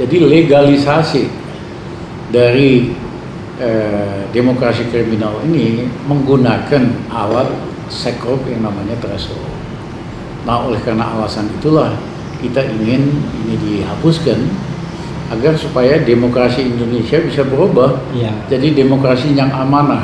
Jadi legalisasi dari demokrasi kriminal ini menggunakan alat sekrup yang namanya threshold. Nah, oleh karena alasan itulah kita ingin ini dihapuskan agar supaya demokrasi Indonesia bisa berubah jadi demokrasi yang amanah.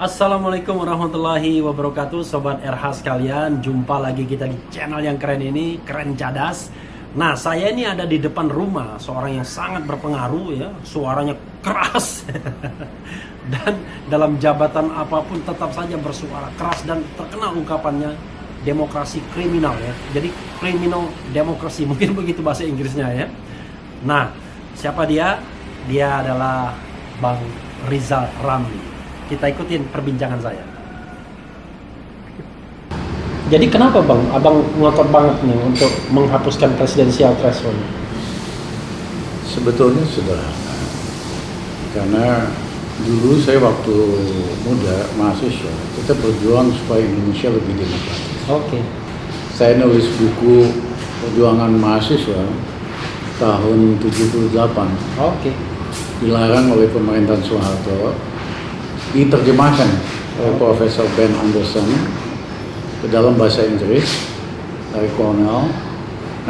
Assalamualaikum warahmatullahi wabarakatuh, Sobat RH sekalian. Jumpa lagi kita di channel yang keren ini, Keren Cadas. Nah, saya ini ada di depan rumah seorang yang sangat berpengaruh ya, suaranya keras. Dan dalam jabatan apapun tetap saja bersuara keras dan terkenal ungkapannya demokrasi kriminal ya. Jadi criminal demokrasi, mungkin begitu bahasa Inggrisnya ya. Nah, siapa dia? Dia adalah Bang Rizal Ramli. Kita ikutin perbincangan saya. Jadi kenapa Bang, Abang ngotot banget nih untuk menghapuskan presidensial threshold? Sebetulnya sederhana. Karena dulu saya waktu muda, mahasiswa, kita berjuang supaya Indonesia lebih demokratis. Oke. Saya nulis buku perjuangan mahasiswa tahun 78. Oke. Dilarang oleh pemerintahan Soeharto, diterjemahkan oleh Profesor Ben Anderson ke dalam bahasa Inggris dari Cornell.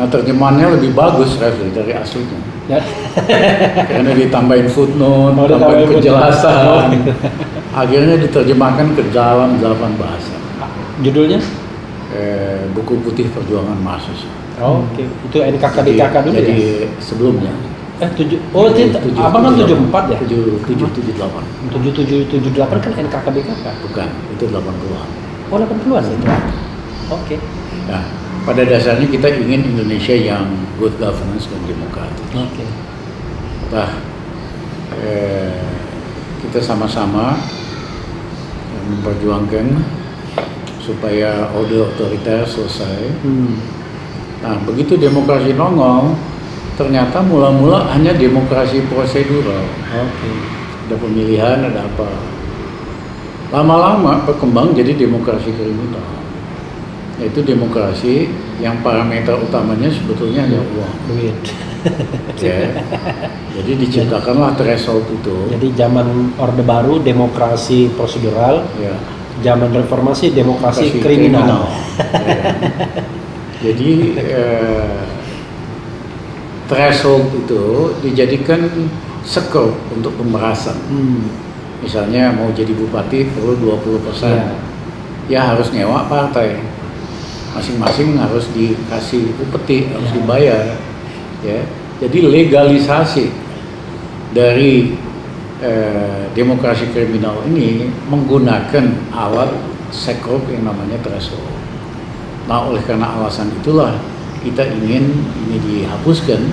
Nah, terjemahannya lebih bagus dari aslinya. Karena ditambahin footnote, tambahin penjelasan. Akhirnya diterjemahkan ke dalam 8 bahasa. Judulnya? Buku Putih Perjuangan Mahasiswa. Oke. Itu NKKBKK dulu jadi ya? Sebelumnya. Abang kan 74 ya? 7778. 7778 kan NKKBKK? Bukan, itu 80-an. Oh, 80-an itu? Oke. Nah, pada dasarnya kita ingin Indonesia yang good governance dan demokratis. Oke. Nah, kita sama-sama memperjuangkan supaya orde otoriter selesai. Nah, begitu demokrasi nongol, ternyata mula-mula hanya demokrasi prosedural. Oke. Ada pemilihan, ada apa. Lama-lama berkembang jadi demokrasi kriminal. Yaitu demokrasi yang parameter utamanya sebetulnya hanya uang. Duit. Ya. Jadi diciptakanlah threshold itu. Jadi zaman Orde Baru demokrasi prosedural, Ya. zaman reformasi demokrasi kriminal. Ya. Jadi threshold itu dijadikan sekrup untuk pemerasan. Misalnya mau jadi bupati perlu 20%. Ya harus nyewa partai. Masing-masing harus dikasih upeti, harus dibayar. Ya. Jadi legalisasi dari demokrasi kriminal ini menggunakan alat sekrup yang namanya threshold. Nah, oleh karena alasan itulah kita ingin ini dihapuskan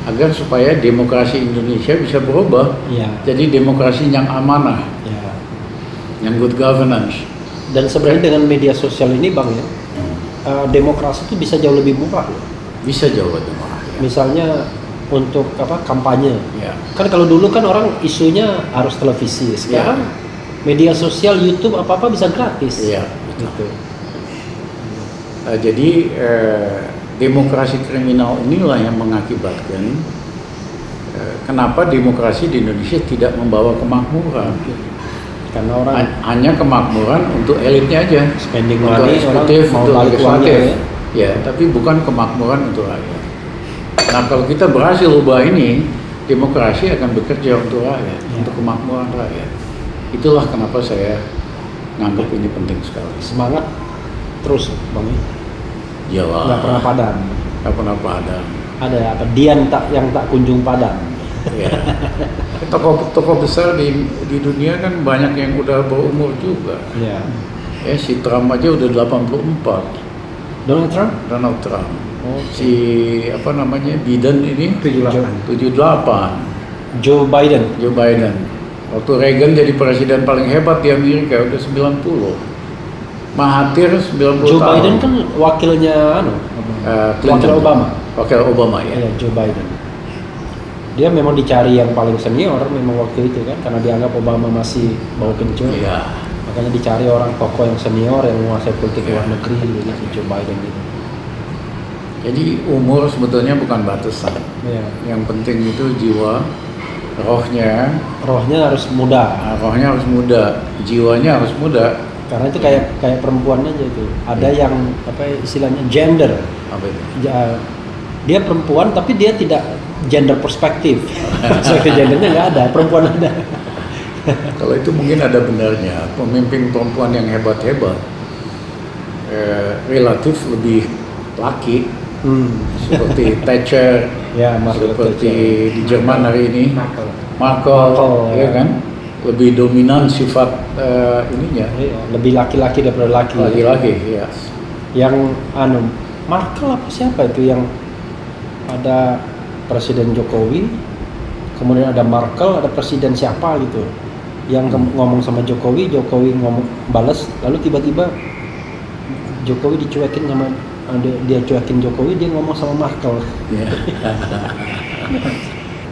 agar supaya demokrasi Indonesia bisa berubah jadi demokrasi yang amanah, yang good governance. Dan sebenarnya dengan media sosial ini Bang ya, demokrasi itu bisa jauh lebih murah loh. Bisa jauh lebih murah. Ya. Misalnya untuk kampanye. Ya. Kan kalau dulu kan orang isunya harus televisi, sekarang media sosial, YouTube apa-apa bisa gratis. Iya, betul. Jadi demokrasi kriminal inilah yang mengakibatkan kenapa demokrasi di Indonesia tidak membawa kemakmuran. Karena orang hanya kemakmuran untuk elitnya aja, spending untuk money, eksekutif, mau untuk balik uangnya legislatif, ya, tapi bukan kemakmuran untuk rakyat. Nah, kalau kita berhasil ubah ini, demokrasi akan bekerja untuk rakyat, untuk kemakmuran rakyat. Itulah kenapa saya nganggap ini penting sekali. Semangat terus Bang. Jawa. Nggak pernah padam. Nggak pernah padam. Ada apa? Dian yang tak kunjung padam. Ya. Tokoh besar di dunia kan banyak yang udah berumur juga. Ya. Si Trump aja udah 84. Donald Trump? Donald Trump. Okay. Si apa namanya? Biden ini 78. Joe Biden. Waktu Reagan jadi presiden paling hebat di Amerika udah 90. Mahathir 90 Joe tahun. Biden kan wakilnya wakil Obama. Wakil Obama ya. Joe Biden. dia memang dicari yang paling senior memang waktu itu kan, karena dianggap Obama masih bau kencur. Iya. Makanya dicari orang tokoh yang senior yang menguasai politik Iya. luar negeri, gitu Joe Biden gitu. Jadi umur sebetulnya bukan batasan. Iya. Yang penting itu jiwa, rohnya, Rohnya harus muda. rohnya harus muda, jiwanya harus muda. Karena itu kayak perempuan aja itu. Ada Iya. yang apa istilahnya gender. Apa itu? Dia perempuan tapi dia tidak gender perspektif. Perspektif gendernya nggak ada, perempuan ada. Kalau itu mungkin ada benarnya. Pemimpin perempuan yang hebat-hebat relatif lebih laki, seperti Thatcher, Ya, Margaret seperti Thatcher. di Jerman hari ini, Merkel, Merkel, ya ya. kan, lebih dominan sifat ininya, Iya, lebih laki-laki daripada laki. laki-laki, ya. Yang Markel apa siapa itu yang ada Presiden Jokowi, kemudian ada Markel, ada presiden siapa gitu yang ngomong sama Jokowi ngomong balas, lalu tiba-tiba Jokowi dicuekin sama dia cuekin Jokowi, dia ngomong sama Markel. Ya.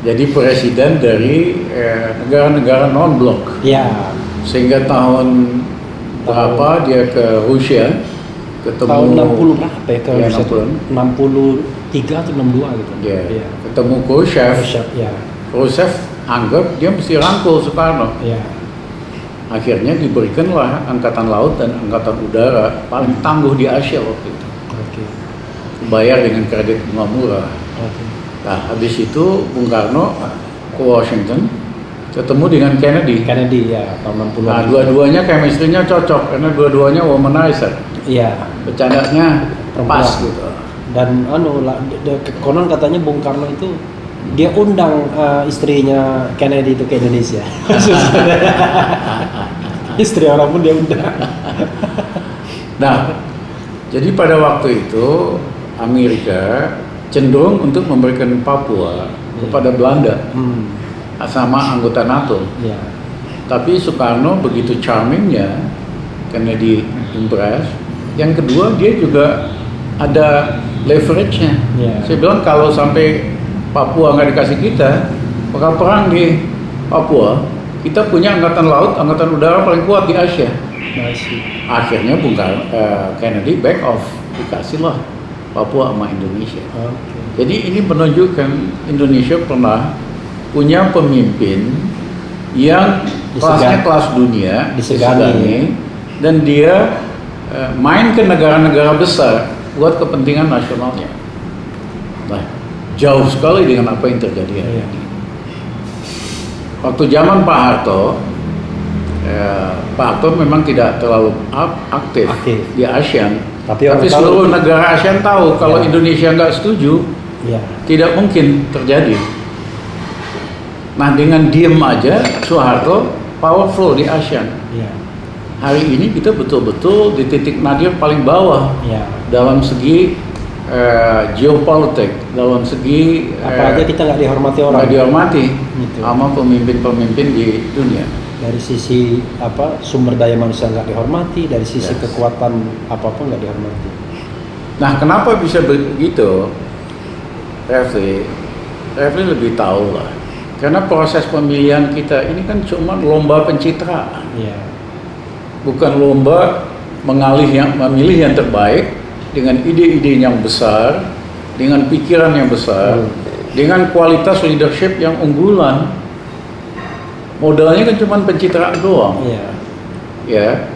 Jadi presiden dari negara-negara non-blok, Ya, sehingga tahun berapa dia ke Rusia, ketemu tahun 60 berapa ya kalau Ya, bisa tuh? 63 atau 62 gitu. Ya, Iya. ketemu Khrushchev. Ya. Khrushchev anggap dia mesti rangkul Soekarno. Ya. Akhirnya diberikanlah angkatan laut dan angkatan udara paling tangguh di Asia waktu itu. Oke. Bayar dengan kredit bunga murah. Oke. Nah, habis itu Bung Karno ke Washington ketemu dengan Kennedy. Kennedy ya tahun 60. Nah, dua-duanya chemistry-nya cocok karena dua-duanya womanizer. Iya. Bercandanya Perempuan. pas gitu. Dan konon katanya Bung Karno itu dia undang istrinya Kennedy itu ke Indonesia. Istri orang pun dia undang. Nah, jadi pada waktu itu Amerika cenderung untuk memberikan Papua kepada Belanda sama anggota NATO. Ya. Tapi Soekarno begitu charmingnya karena di impress. Yang kedua dia juga ada leverage-nya. Ya. Saya bilang kalau sampai Papua nggak dikasih kita, bakal perang di Papua. Kita punya angkatan laut, angkatan udara paling kuat di Asia. Masih. Akhirnya Kennedy back off, dikasihlah Papua sama Indonesia. Oke. Jadi ini menunjukkan Indonesia pernah punya pemimpin yang kelasnya kelas dunia, Disegani. dan dia main ke negara-negara besar buat kepentingan nasionalnya. Nah, jauh sekali dengan apa yang terjadi hari ini. Waktu zaman Pak Harto, Pak Harto memang tidak terlalu aktif di ASEAN, tapi seluruh negara ASEAN tahu kalau Indonesia nggak setuju, tidak mungkin terjadi. Nah, dengan diem aja Soeharto powerful di ASEAN. Hari ini kita betul-betul di titik nadir paling bawah dalam segi geopolitik, dalam segi apa aja kita nggak dihormati orang. Nggak dihormati gitu. sama pemimpin-pemimpin di dunia. Dari sisi sumber daya manusia nggak dihormati, dari sisi kekuatan apapun nggak dihormati. Nah, kenapa bisa begitu? Refli lebih tahu lah. Karena proses pemilihan kita ini kan cuma lomba pencitraan. Bukan lomba memilih yang terbaik dengan ide-ide yang besar, dengan pikiran yang besar, dengan kualitas leadership yang unggulan. Modalnya kan cuma pencitraan doang. Ya,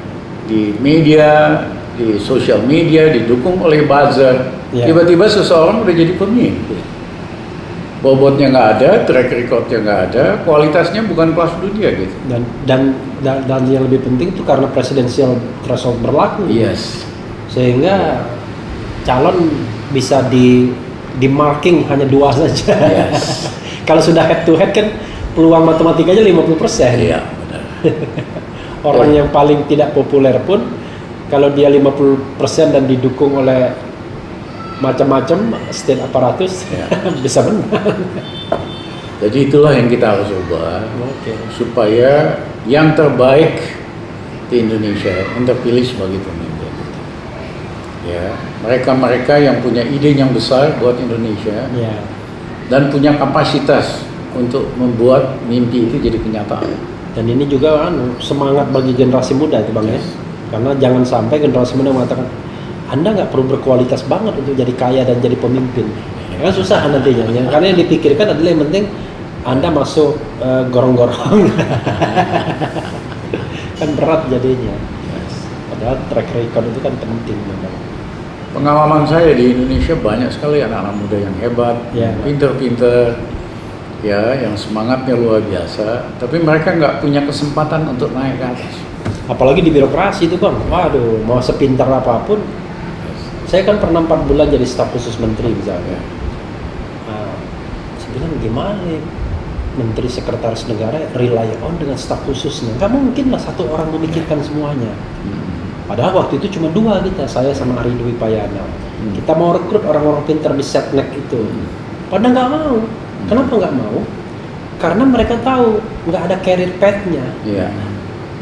di media, di sosial media, didukung oleh buzzer. Tiba-tiba seseorang udah jadi pemimpin. Bobotnya nggak ada, track recordnya nggak ada, kualitasnya bukan kelas dunia gitu. Dan yang lebih penting itu karena presidensial threshold berlaku. Sehingga calon bisa di marking hanya 2 saja. Kalau sudah head to head kan peluang matematikanya 50%. Iya, benar. Orang yang paling tidak populer pun kalau dia 50% dan didukung oleh macam-macam state aparatus bisa menang. Jadi itulah yang kita harus ubah supaya yang terbaik di Indonesia yang terpilih sebagai pemimpin. Ya, mereka yang punya ide yang besar buat Indonesia dan punya kapasitas untuk membuat mimpi itu jadi kenyataan. Dan ini juga semangat bagi generasi muda itu Bang ya. Karena jangan sampai generasi muda mengatakan Anda nggak perlu berkualitas banget untuk jadi kaya dan jadi pemimpin. Kan susah nantinya. Karena yang dipikirkan adalah yang penting Anda masuk gorong-gorong. Kan berat jadinya. Padahal track record itu kan penting memang. Pengalaman saya di Indonesia banyak sekali anak-anak muda yang hebat, Ya. pinter-pinter, ya, yang semangatnya luar biasa, tapi mereka nggak punya kesempatan untuk naik ke atas. Apalagi di birokrasi itu Bang. Waduh, mau sepintar apapun. Saya kan pernah 4 bulan jadi staf khusus menteri misalnya. Nah, saya bilang gimana nih? Menteri Sekretaris Negara rely on dengan staf khususnya. Nggak mungkin lah satu orang memikirkan semuanya. Padahal waktu itu cuma 2 kita, saya sama Ari Dwi Payana. Kita mau rekrut orang-orang pintar di Setnek itu. Padahal nggak mau. Kenapa nggak mau? Karena mereka tahu nggak ada career path-nya. Iya.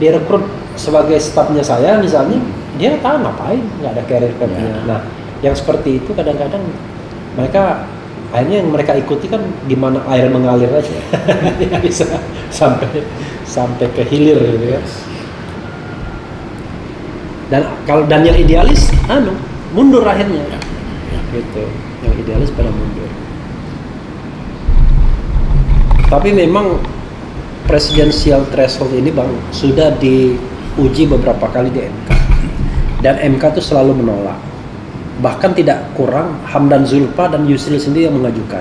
Dia rekrut sebagai stafnya saya misalnya, dia tahu ngapain, nggak ada career path-nya. Ya. Nah, yang seperti itu kadang-kadang mereka akhirnya yang mereka ikuti kan gimana air mengalir aja, dia bisa sampai ke hilir gitu ya. Dan yang idealis, mundur akhirnya, gitu. Yang idealis pada mundur. Tapi memang presidensial threshold ini Bang sudah diuji beberapa kali di MK, dan MK itu selalu menolak. Bahkan tidak kurang Hamdan Zulfa dan Yusril sendiri yang mengajukan.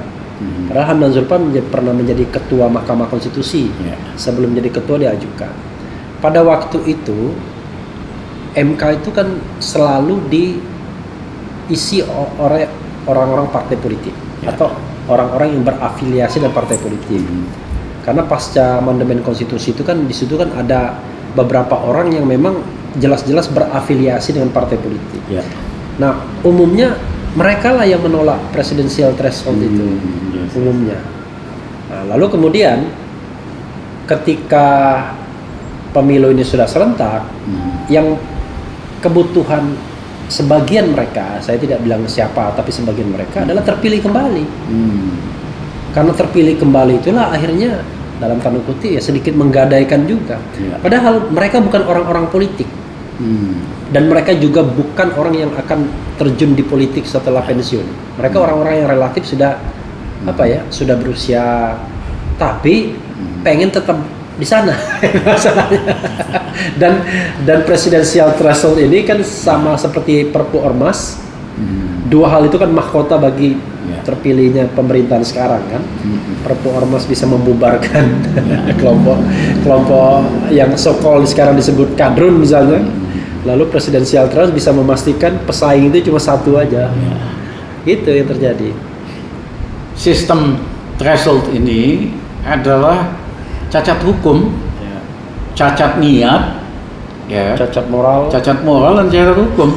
Padahal Hamdan Zulfa pernah menjadi ketua Mahkamah Konstitusi. Sebelum jadi ketua diajukan. Pada waktu itu MK itu kan selalu diisi oleh orang-orang partai politik atau orang-orang yang berafiliasi dengan partai politik. Karena pasca amandemen konstitusi itu kan di situ kan ada beberapa orang yang memang jelas-jelas berafiliasi dengan partai politik. Nah, umumnya mereka lah yang menolak presidensial threshold itu. Umumnya. Nah, lalu kemudian ketika pemilu ini sudah serentak, yang kebutuhan sebagian mereka, saya tidak bilang siapa, tapi sebagian mereka adalah terpilih kembali. Karena terpilih kembali itulah akhirnya dalam tanda kutip ya sedikit menggadaikan juga. Padahal mereka bukan orang-orang politik. Dan mereka juga bukan orang yang akan terjun di politik setelah pensiun. Mereka orang-orang yang relatif sudah sudah berusia, tapi pengen tetap di sana masalahnya. dan presidensial threshold ini kan sama seperti Perpu Ormas. 2 hal itu kan mahkota bagi terpilihnya pemerintahan sekarang kan. Perpu Ormas bisa membubarkan kelompok yang so-called sekarang disebut kadrun misalnya. Lalu presidensial threshold bisa memastikan pesaing itu cuma satu aja. Itu yang terjadi. Sistem threshold ini adalah cacat hukum, cacat niat, Cacat moral dan cacat hukum.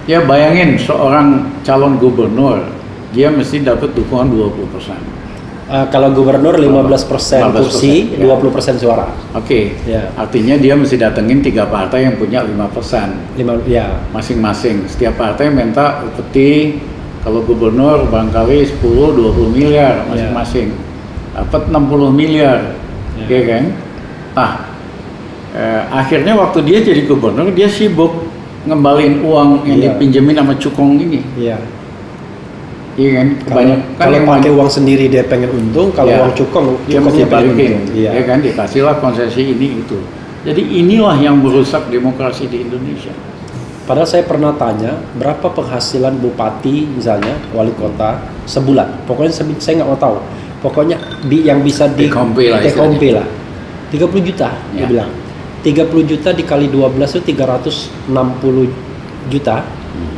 Ya, bayangin seorang calon gubernur, dia mesti dapat dukungan 20%. Kalau gubernur 15% kursi, 20% suara. Oke. Artinya dia mesti datengin 3 partai yang punya 5%. Masing-masing. Setiap partai minta peti, kalau gubernur barangkali 10-20 miliar masing-masing. Dapat 60 miliar. Ya kan? Nah, akhirnya waktu dia jadi gubernur, dia sibuk ngembaliin uang yang dipinjemin sama cukong ini. Iya kan? Kalau pakai uang sendiri dia pengen untung, kalau uang cukong dia mesti balikin. Ya kan? Dikasihlah konsesi ini itu. Jadi inilah yang merusak demokrasi di Indonesia. Padahal saya pernah tanya berapa penghasilan bupati misalnya, wali kota sebulan. Pokoknya saya nggak mau tahu. Pokoknya yang bisa dikompi lah. 30 juta dia bilang. 30 juta dikali 12 itu 360 juta.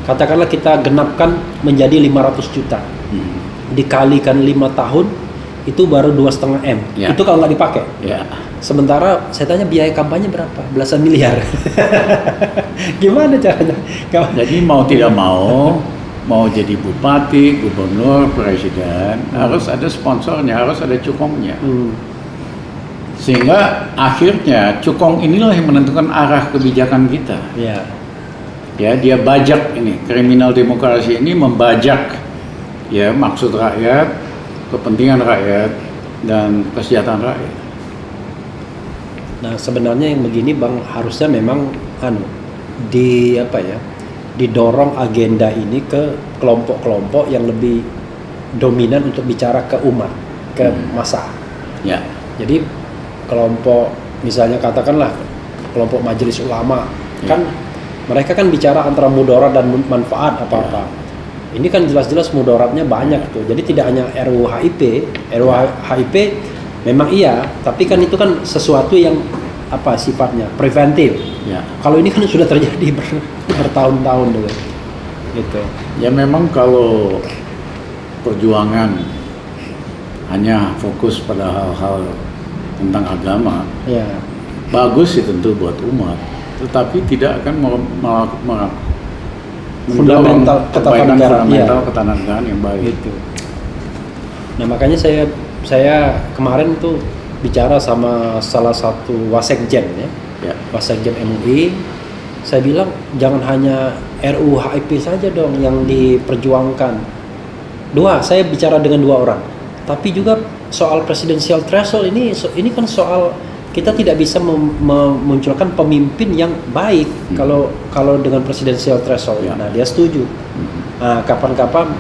Katakanlah kita genapkan menjadi 500 juta. Dikalikan 5 tahun itu baru 2,5 M. Itu kalau nggak dipakai. Sementara saya tanya biaya kampanye berapa? Belasan miliar. Gimana caranya? Jadi mau tidak mau jadi bupati, gubernur, presiden, harus ada sponsornya, harus ada cukongnya. Sehingga akhirnya cukong inilah yang menentukan arah kebijakan kita. Ya, dia bajak ini, kriminal demokrasi ini membajak maksud rakyat, kepentingan rakyat dan kesejahteraan rakyat. Nah sebenarnya yang begini Bang harusnya memang didorong agenda ini ke kelompok-kelompok yang lebih dominan untuk bicara ke umat, ke massa. Ya. Jadi kelompok misalnya katakanlah kelompok majelis ulama kan mereka kan bicara antara mudarat dan manfaat apa-apa. Ini kan jelas-jelas mudaratnya banyak tuh. Jadi tidak hanya RUU HIP, memang iya, tapi kan itu kan sesuatu yang sifatnya preventif. Ya. Kalau ini kan sudah terjadi bertahun-tahun gitu. Ya memang kalau perjuangan hanya fokus pada hal-hal tentang agama, ya bagus sih tentu buat umat, tetapi tidak akan fundamental ketatanegaraan yang baik. Gitu. Nah makanya saya kemarin tuh bicara sama salah satu wasekjen wasekjen MUI. Saya bilang jangan hanya RUU HIP saja dong yang diperjuangkan. Saya bicara dengan 2 orang. Tapi juga soal presidensial threshold ini kan soal kita tidak bisa memunculkan pemimpin yang baik kalau dengan presidensial threshold. Nah dia setuju. Nah kapan-kapan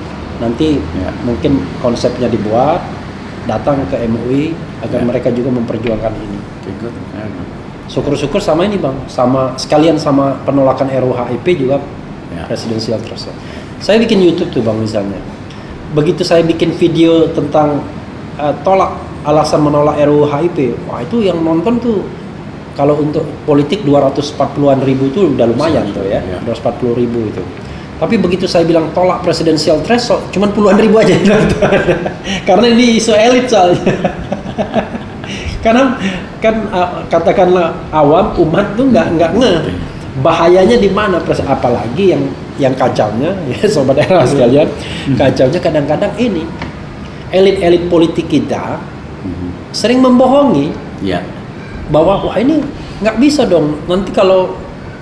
nanti mungkin konsepnya dibuat, datang ke MUI agar mereka juga memperjuangkan ini. Syukur-syukur sama ini Bang, sekalian sama penolakan RUU HIP juga presidensial threshold. Saya bikin YouTube tuh Bang misalnya. Begitu saya bikin video tentang alasan menolak RUU HIP, wah itu yang nonton tuh kalau untuk politik 240-an ribu tuh udah lumayan tuh ya, 240 ribu itu. Tapi begitu saya bilang tolak presidensial threshold, cuman puluhan ribu aja yang nonton. Karena ini isu elit soalnya. Karena kan katakanlah awam umat tuh nggak ngeh bahayanya di mana, apalagi yang kacaunya ya sobat era sekalian, kacaunya kadang-kadang ini elit-elit politik kita sering membohongi bahwa wah ini nggak bisa dong, nanti kalau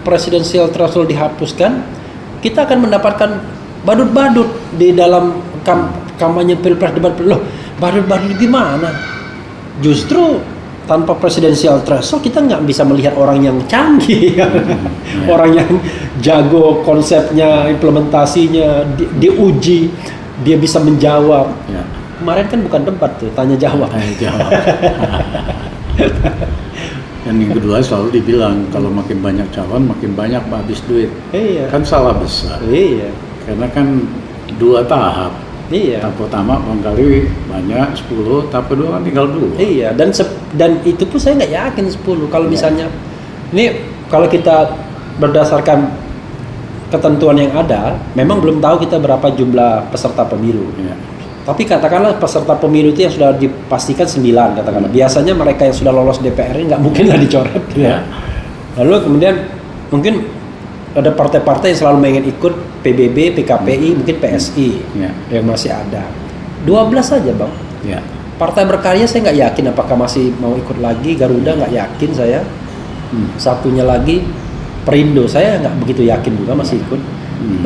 presidensial threshold dihapuskan kita akan mendapatkan badut-badut di dalam kampanye pilpres debat. Loh, badut-badut gimana? Justru tanpa presidensial threshold kita nggak bisa melihat orang yang canggih, orang yang jago konsepnya, implementasinya, diuji, dia bisa menjawab. Kemarin kan bukan debat tuh, tanya jawab. Dan yang kedua selalu dibilang kalau makin banyak calon makin banyak habis duit. Kan salah besar. Karena kan 2 tahap. Tahap pertama barangkali banyak 10, tahap kedua kan tinggal 2. Dan itu pun saya nggak yakin 10. Kalau misalnya ini kalau kita berdasarkan ketentuan yang ada, memang belum tahu kita berapa jumlah peserta pemilu. Tapi katakanlah peserta pemilu itu yang sudah dipastikan 9 katakanlah. Biasanya mereka yang sudah lolos DPR ini nggak mungkin lah dicoret. Lalu kemudian mungkin ada partai-partai yang selalu ingin ikut PBB, PKPI, mungkin PSI yang masih ada. 12 saja Bang. Partai berkarya saya nggak yakin apakah masih mau ikut lagi. Garuda nggak yakin saya. Satunya lagi Perindo saya nggak begitu yakin juga masih ikut.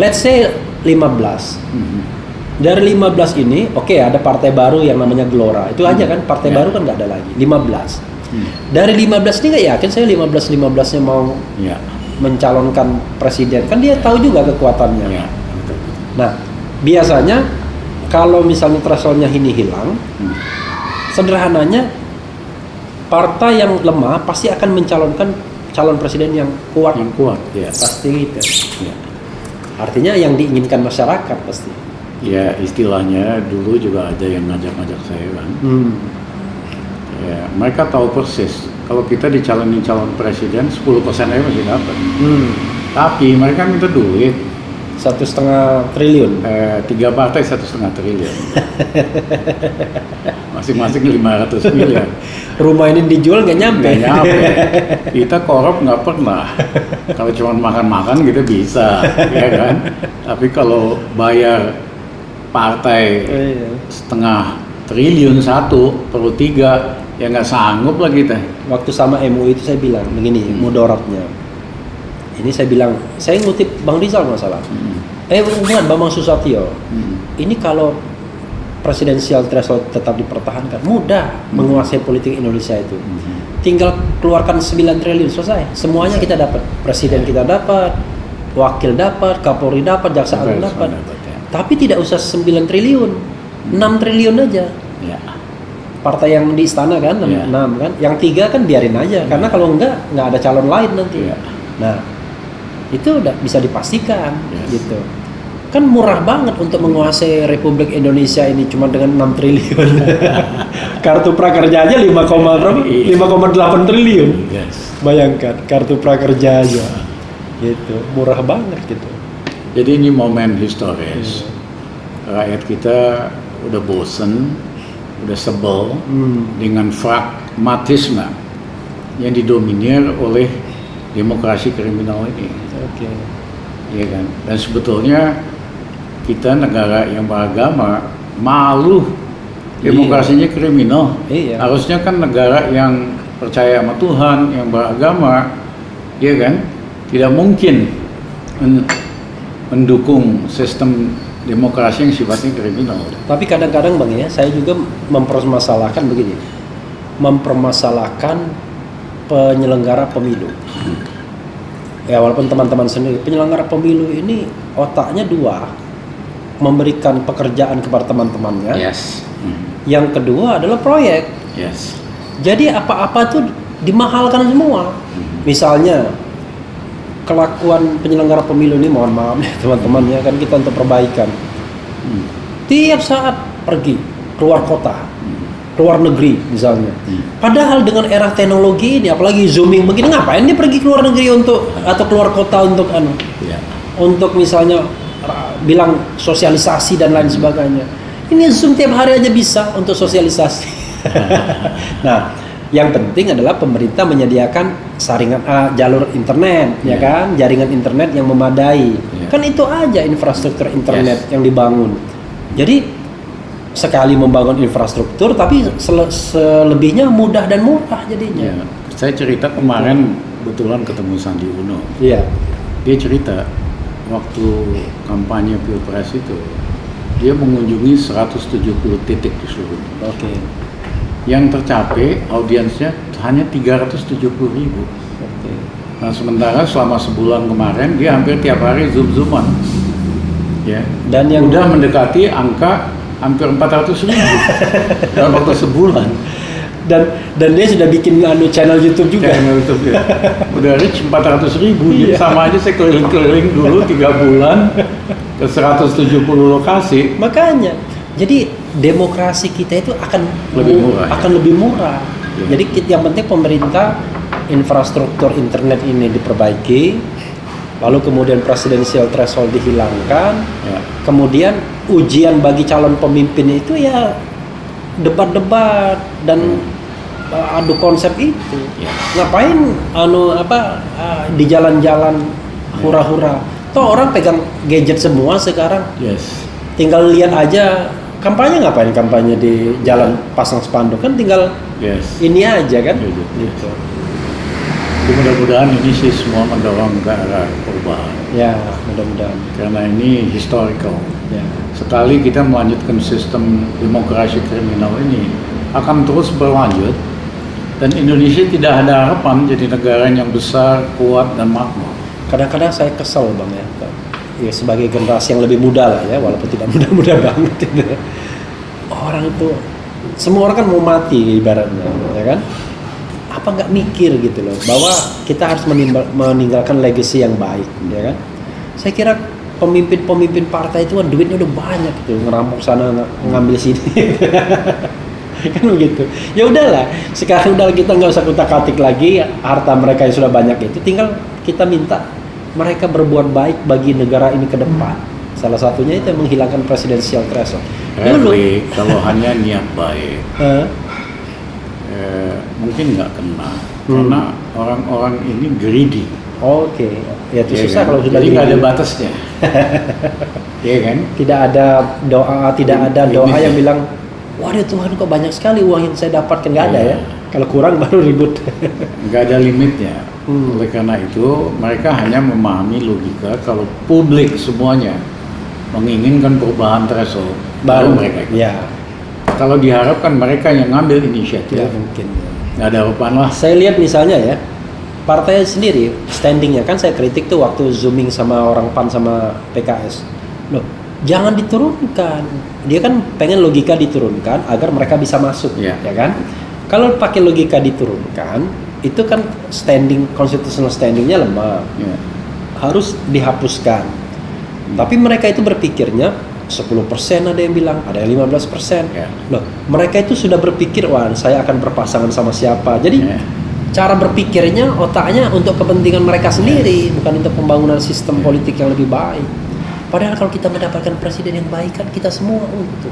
Let's say 15. Dari 15 ini, ada partai baru yang namanya Gelora. Itu aja kan, partai baru kan nggak ada lagi. 15. Dari 15 ini nggak yakin saya 15-15-nya mau mencalonkan presiden. Kan dia tahu juga kekuatannya. Nah, biasanya kalau misalnya thresholdnya ini hilang, sederhananya partai yang lemah pasti akan mencalonkan calon presiden yang kuat. Pasti gitu. Artinya yang diinginkan masyarakat pasti. Ya istilahnya dulu juga ada yang ngajak-ngajak saya kan. Mereka tahu persis kalau kita dicalonin calon presiden 10% aja masih dapat. Tapi mereka minta duit 1,5 triliun. 3 partai 1,5 triliun. Masing-masing 500 miliar. Rumah ini dijual nggak nyampe. Kita korup nggak pernah. Kalau cuma makan-makan kita bisa, ya kan. Tapi kalau bayar partai 1,5 triliun 1/3 ya nggak sanggup lah kita. Waktu sama MUI itu saya bilang begini, mudaratnya. Ini saya bilang, saya ngutip Bang Rizal nggak salah. Bukan Bambang Susatyo. Ini kalau presidensial threshold tetap dipertahankan, mudah menguasai politik Indonesia itu. Tinggal keluarkan 9 triliun, selesai. Semuanya kita dapat. Presiden kita dapat, wakil dapat, Kapolri dapat, jaksa agung dapat. Tapi tidak usah 9 triliun, 6 triliun aja. Ya. Partai yang di istana kan, 6 kan. Yang 3 kan biarin aja, karena kalau nggak ada calon lain nanti. Nah, itu udah bisa dipastikan gitu. Kan murah banget untuk menguasai Republik Indonesia ini cuma dengan 6 triliun. Kartu prakerja aja 5,8 triliun. Bayangkan kartu prakerja aja. Gitu, murah banget gitu. Jadi ini momen historis. Rakyat kita udah bosen, udah sebel dengan pragmatisme yang didominir oleh demokrasi kriminal ini. Oke. Iya kan? Dan sebetulnya kita negara yang beragama malu demokrasinya kriminal. Iya. Harusnya kan negara yang percaya sama Tuhan, yang beragama, ya kan? Tidak mungkin mendukung sistem demokrasi yang sifatnya kriminal. Tapi kadang-kadang Bang ya, saya juga mempermasalahkan begini. Mempermasalahkan penyelenggara pemilu. Ya walaupun teman-teman sendiri, penyelenggara pemilu ini otaknya 2. Memberikan pekerjaan kepada teman-temannya. Yes. Yang kedua adalah proyek. Yes. Jadi apa-apa tuh dimahalkan semua. Misalnya kelakuan penyelenggara pemilu ini, mohon maaf ya teman-teman ya, kan kita untuk perbaikan. Tiap saat pergi keluar kota, keluar negeri misalnya. Padahal dengan era teknologi ini, apalagi zooming begini, ngapain dia pergi keluar negeri untuk atau keluar kota untuk untuk misalnya bilang sosialisasi dan lain sebagainya. Ini Zoom tiap hari aja bisa untuk sosialisasi. Nah, yang penting adalah pemerintah menyediakan saringan jalur internet, ya kan, jaringan internet yang memadai. Kan itu aja infrastruktur internet yang dibangun. Jadi sekali membangun infrastruktur, tapi selebihnya mudah dan murah jadinya. Saya cerita kemarin kebetulan ketemu Sandi Uno. Iya. Dia cerita waktu kampanye Pilpres itu dia mengunjungi 170 titik di seluruh dunia. Oke. Yang tercapai audiensnya hanya 370.000. Oke. Nah sementara selama sebulan kemarin dia hampir tiap hari zoom-zooman. Ya. Dan yang udah mendekati angka hampir 400.000 dalam waktu sebulan. Dan dia sudah bikin channel YouTube juga. Channel YouTube ya. Udah reach 400.000. Sama aja saya keliling-keliling dulu 3 bulan ke 170 lokasi. Makanya, jadi demokrasi kita itu akan lebih murah. Jadi yang penting pemerintah infrastruktur internet ini diperbaiki, lalu kemudian presidensial threshold dihilangkan, kemudian ujian bagi calon pemimpin itu ya debat-debat dan adu konsep itu. Ngapain di jalan-jalan hura-hura? Toh orang pegang gadget semua sekarang. Tinggal lihat aja kampanye, ngapain kampanye di jalan pasang spanduk, kan tinggal ini aja kan. Gitu. Mudah-mudahan ini sih semua mendorong ke arah perubahan. Ya, mudah-mudahan. Karena ini historical. Sekali kita melanjutkan sistem demokrasi kriminal ini akan terus berlanjut dan Indonesia tidak ada harapan jadi negara yang besar, kuat dan makmur. Kadang-kadang saya kesel Bang ya sebagai generasi yang lebih muda lah ya, walaupun tidak muda-muda banget itu. Orang tuh semua orang kan mau mati ibaratnya, ya kan? Apa nggak mikir gitu loh bahwa kita harus meninggalkan legacy yang baik, ya kan? Saya kira pemimpin partai itu kan duitnya udah banyak gitu, ngerampok sana ngambil sini. Kan begitu. Ya udahlah, sekarang udah kita nggak usah kutak-katik lagi harta mereka yang sudah banyak itu, tinggal kita minta mereka berbuat baik bagi negara ini ke depan. Salah satunya itu menghilangkan presidensial threshold. Kalau hanya niat baik, mungkin nggak kena, karena orang-orang ini greedy. Oke. Ya itu susah kan? Kalau sudah jadi nggak ada batasnya. Iya kan? Tidak ada doa yang bilang, waduh Tuhan kok banyak sekali uang yang saya dapatkan, nggak ada ya. Kalau kurang baru ribut. Nggak ada limitnya. Oleh karena itu mereka hanya memahami logika kalau publik semuanya menginginkan perubahan threshold baru mereka. Ya. kalau diharapkan mereka yang ngambil inisiatif, Tidak mungkin. nggak ada harapan lah. Saya lihat misalnya ya, partai sendiri standingnya kan saya kritik tuh waktu zooming sama orang PAN sama PKS. Loh, jangan diturunkan. Dia kan pengen logika diturunkan agar mereka bisa masuk, Ya. ya kan? Kalau pakai logika diturunkan, itu kan constitutional standingnya lemah. Ya. Harus dihapuskan. Tapi mereka itu berpikirnya 10% ada yang bilang, ada yang 15%. Ya. Loh, mereka itu sudah berpikir, wah saya akan berpasangan sama siapa. Jadi Ya. cara berpikirnya, otaknya untuk kepentingan mereka sendiri, bukan untuk pembangunan sistem politik yang lebih baik. Padahal kalau kita mendapatkan presiden yang baik kan kita semua untuk.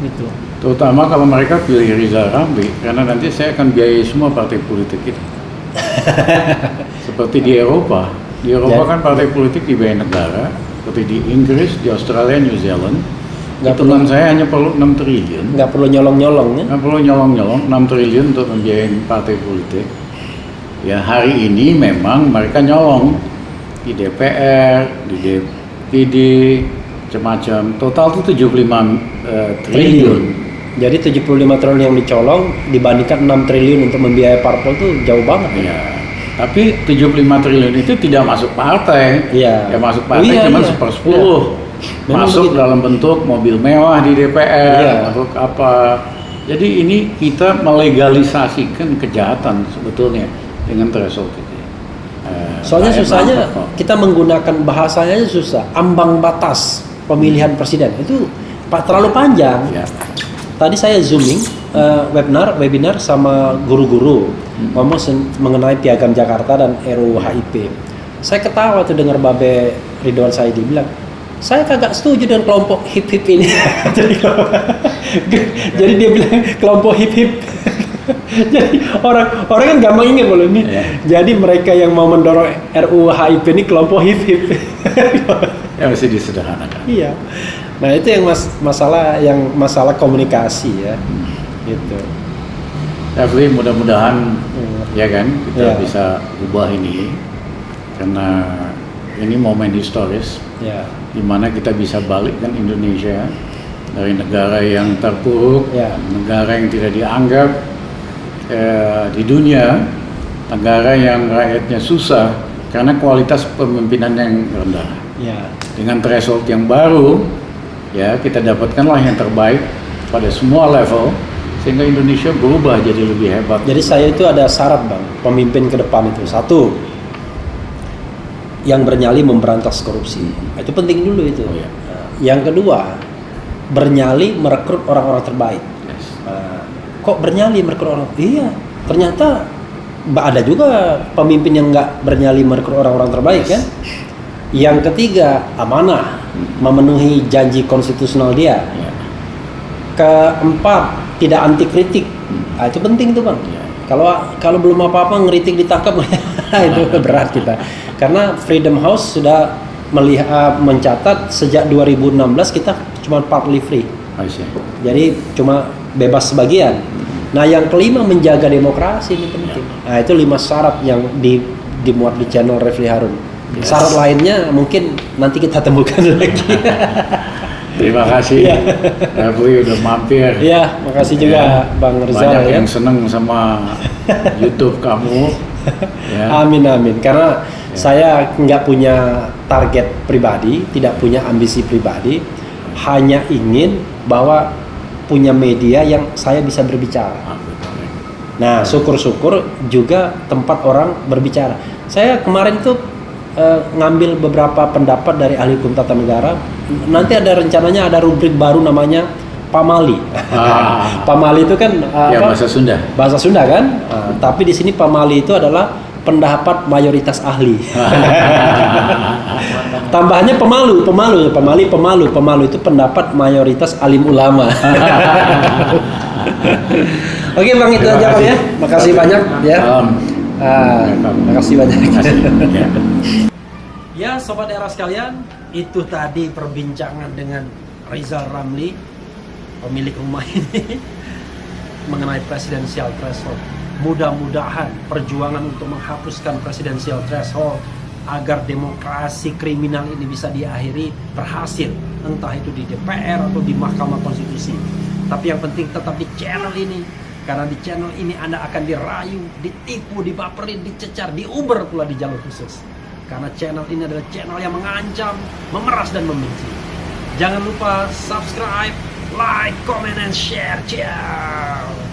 Gitu. Terutama kalau mereka pilih Rizal Ramli, karena nanti saya akan biayai semua partai politik itu. Seperti di Eropa. Di Eropa Ya. kan partai politik dibiayai negara, seperti di Inggris, di Australia, New Zealand. Nggak Hitungan saya hanya perlu 6 triliun. Nggak perlu nyolong-nyolong ya. Nggak perlu nyolong-nyolong, 6 triliun untuk membiayai partai politik. Ya hari ini memang mereka nyolong di DPR, di DPD, macam-macam. Total itu 75 triliun. Jadi 75 triliun yang dicolong dibandingkan 6 triliun untuk membiayai parpol itu jauh banget. Ya. Tapi 75 triliun itu tidak masuk partai. Iya. Ya masuk partai Oh, iya, cuma iya. 1/10. Memang Masuk begitu. dalam bentuk mobil mewah di DPR, Iya. masuk apa. Jadi ini kita melegalisasikan kejahatan sebetulnya dengan threshold itu. Soalnya rakyat susahnya nampak kok. kita menggunakan bahasanya aja susah. Ambang batas pemilihan presiden itu terlalu panjang. Ya. Tadi saya zooming webinar sama guru-guru ngomong mengenai Piagam Jakarta dan RUU HIP. Saya ketawa tuh dengar Babe Ridwan Saidi bilang, saya kagak setuju dengan kelompok hip-hip ini. Jadi dia bilang kelompok hip-hip. Jadi orang kan gampang ingat loh ini. Ya. Jadi mereka yang mau mendorong RUU HIP ini kelompok hip-hip. Ya mesti disederhanakan. Iya. Nah itu yang masalah komunikasi ya, gitu. Tapi mudah-mudahan ya kan kita Ya. bisa ubah ini karena ini momen historis Ya, di mana kita bisa balikkan Indonesia dari negara yang terpuruk, Ya. negara yang tidak dianggap di dunia, negara yang rakyatnya susah karena kualitas pemimpinan yang rendah. ya, Dengan threshold yang baru, ya kita dapatkanlah yang terbaik pada semua level sehingga Indonesia berubah jadi lebih hebat. Jadi saya itu ada syarat bang, pemimpin ke depan itu satu, yang bernyali memberantas korupsi, itu penting dulu itu. Oh, ya. Yang kedua, bernyali merekrut orang-orang terbaik. Yes. Nah, kok bernyali merekrut orang? Iya, ternyata ada juga pemimpin yang nggak bernyali merekrut orang-orang terbaik kan. Yang ketiga, amanah, memenuhi janji konstitusional dia. Ya. Keempat, tidak anti kritik. Nah, itu penting tuh bang. Ya. Kalau belum apa-apa ngeritik ditangkap, itu berat kita. Karena Freedom House sudah mencatat sejak 2016 kita cuma partly free. I see. Jadi cuma bebas sebagian. Nah yang kelima menjaga demokrasi ini penting. Nah itu 5 syarat yang dimuat di channel Refli Harun. Yes. Syarat lainnya mungkin nanti kita temukan lagi. Terima kasih, Iya. Refli udah mampir. Iya, makasih juga Bang Rizal Banyak ya. yang seneng sama YouTube kamu. Ya. Amin amin. Karena saya nggak punya target pribadi, tidak punya ambisi pribadi, hanya ingin bahwa punya media yang saya bisa berbicara. Nah, syukur-syukur juga tempat orang berbicara. Saya kemarin tuh ngambil beberapa pendapat dari ahli hukum tata negara. Nanti ada rencananya ada rubrik baru namanya Pamali. Pamali itu kan Ya, bahasa Sunda. Bahasa Sunda kan? Tapi di sini Pamali itu adalah pendapat mayoritas ahli. Tambahannya pemalu itu pendapat mayoritas alim ulama. Oke Bang, itu Terima aja Bang kasih. ya. Makasih banyak ya. Makasih banyak. Ya. Ya Sobat Era sekalian, itu tadi perbincangan dengan Rizal Ramli, pemilik rumah ini, mengenai presidensial threshold. Mudah-mudahan perjuangan untuk menghapuskan presidensial threshold agar demokrasi kriminal ini bisa diakhiri berhasil, entah itu di DPR atau di Mahkamah Konstitusi. Tapi yang penting tetap di channel ini. Karena di channel ini Anda akan dirayu, ditipu, dibaperin, dicecar, diuber pula di jalur khusus. Karena channel ini adalah channel yang mengancam, memeras, dan membenci. Jangan lupa subscribe, like, comment, and share. Ciao.